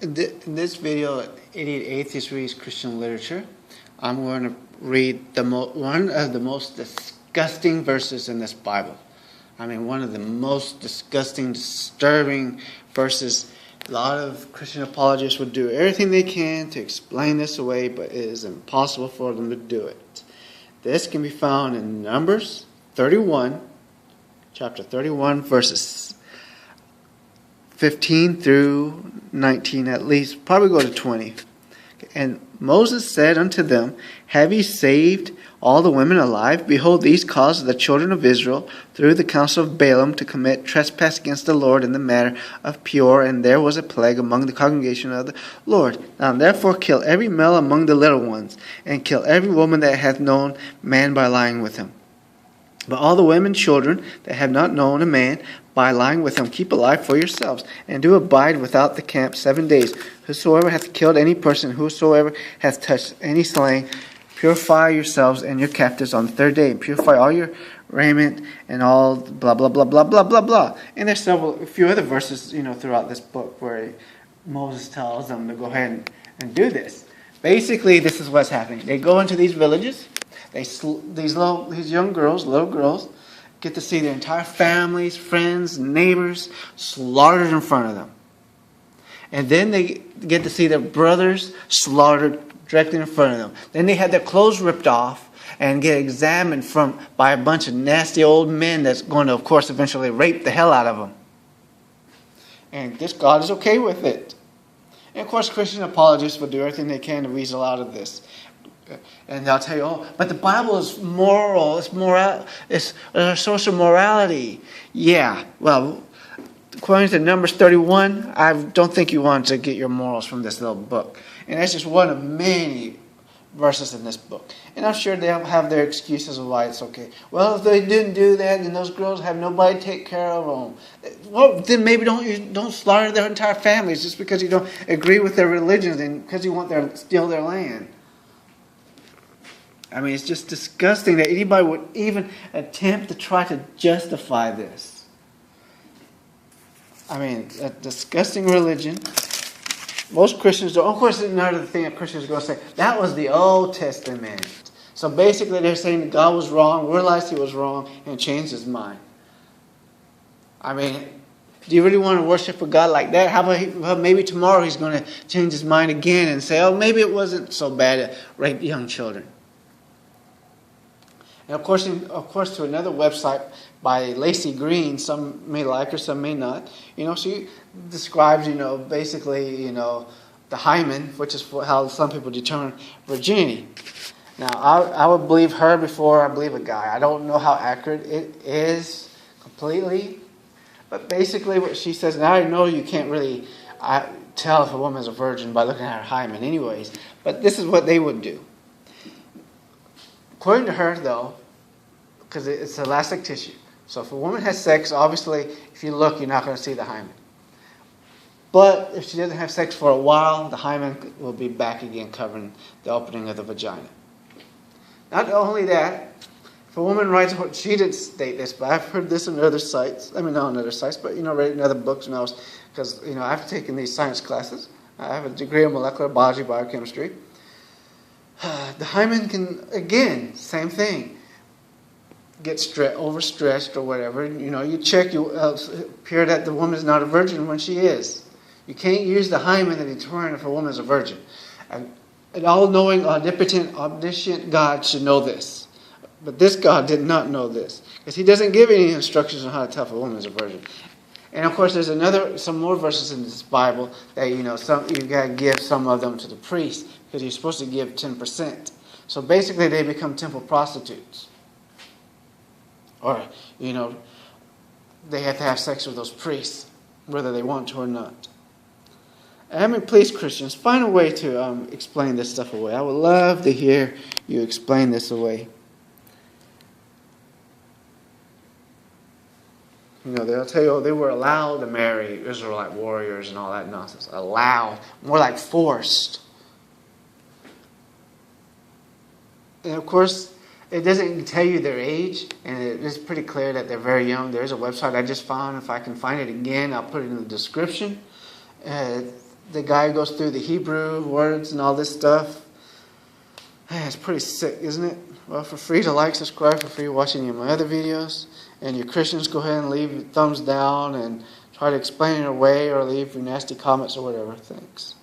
In this video, Idiot Atheist Reads Christian Literature, I'm going to read one of the most disgusting verses in this Bible. I mean, one of the most disgusting, disturbing verses. A lot of Christian apologists would do everything they can to explain this away, but it is impossible for them to do it. This can be found in Numbers 31, chapter 31, verses 15 through 19 at least, probably go to 20. And Moses said unto them, Have ye saved all the women alive? Behold, these caused the children of Israel through the counsel of Balaam to commit trespass against the Lord in the matter of Peor, and there was a plague among the congregation of the Lord. Now therefore kill every male among the little ones, and kill every woman that hath known man by lying with him. But all the women and children that have not known a man by lying with him, keep alive for yourselves, and do abide without the camp 7 days. Whosoever hath killed any person, whosoever hath touched any slain, purify yourselves and your captives on the third day, and purify all your raiment and all blah blah blah blah blah blah blah. And there's a few other verses, throughout this book where Moses tells them to go ahead and do this. Basically, this is what's happening. They go into these villages. These young girls, little girls, get to see their entire families, friends, neighbors slaughtered in front of them. And then they get to see their brothers slaughtered directly in front of them. Then they had their clothes ripped off and get examined by a bunch of nasty old men that's going to, of course, eventually rape the hell out of them. And this God is okay with it. And, of course, Christian apologists will do everything they can to weasel out of this. And they'll tell you, but the Bible is moral. It's a source of morality. Yeah, well, according to Numbers 31, I don't think you want to get your morals from this little book. And that's just one of many verses in this book. And I'm sure they'll have their excuses of why it's okay. Well, if they didn't do that, then those girls have nobody to take care of them. Well, then maybe don't slaughter their entire families just because you don't agree with their religions and because you want to steal their land. I mean, it's just disgusting that anybody would even attempt to try to justify this. I mean, a disgusting religion. Most Christians don't. Of course, another thing that Christians are going to say, that was the Old Testament. So basically they're saying that God was wrong, realized he was wrong, and changed his mind. I mean, do you really want to worship a God like that? How about maybe tomorrow he's going to change his mind again and say, oh, maybe it wasn't so bad to rape young children. And of course, to another website by Lacey Green, some may like her, some may not. She describes, basically, the hymen, which is how some people determine virginity. Now, I would believe her before I believe a guy. I don't know how accurate it is completely, but basically what she says, and I know you can't really tell if a woman is a virgin by looking at her hymen, anyways. But this is what they would do. According to her, though, because it's elastic tissue. So if a woman has sex, obviously, if you look, you're not going to see the hymen. But if she doesn't have sex for a while, the hymen will be back again covering the opening of the vagina. Not only that, if a woman writes, she didn't state this, but I've heard this in other sites. I mean, not on other sites, but, read in other books when because, I've taken these science classes. I have a degree in molecular biology, biochemistry. The hymen can, again, same thing, get overstretched or whatever. You check, appear that the woman is not a virgin when she is. You can't use the hymen to determine if a woman is a virgin. An all-knowing, omniscient God should know this. But this God did not know this, because he doesn't give any instructions on how to tell if a woman is a virgin. And of course, there's some more verses in this Bible that you got to give some of them to the priest, because you're supposed to give 10%. So basically, they become temple prostitutes. Or, they have to have sex with those priests, whether they want to or not. Please, Christians, find a way to explain this stuff away. I would love to hear you explain this away. They'll tell you, they were allowed to marry Israelite warriors and all that nonsense. Allowed. More like forced. And of course, it doesn't tell you their age, and it is pretty clear that they're very young. There's a website I just found. If I can find it again, I'll put it in the description. the guy goes through the Hebrew words and all this stuff. Hey, it's pretty sick, isn't it? Well, for free to like, subscribe, for free watching my other videos. And you Christians, go ahead and leave a thumbs down and try to explain it away or leave your nasty comments or whatever. Thanks.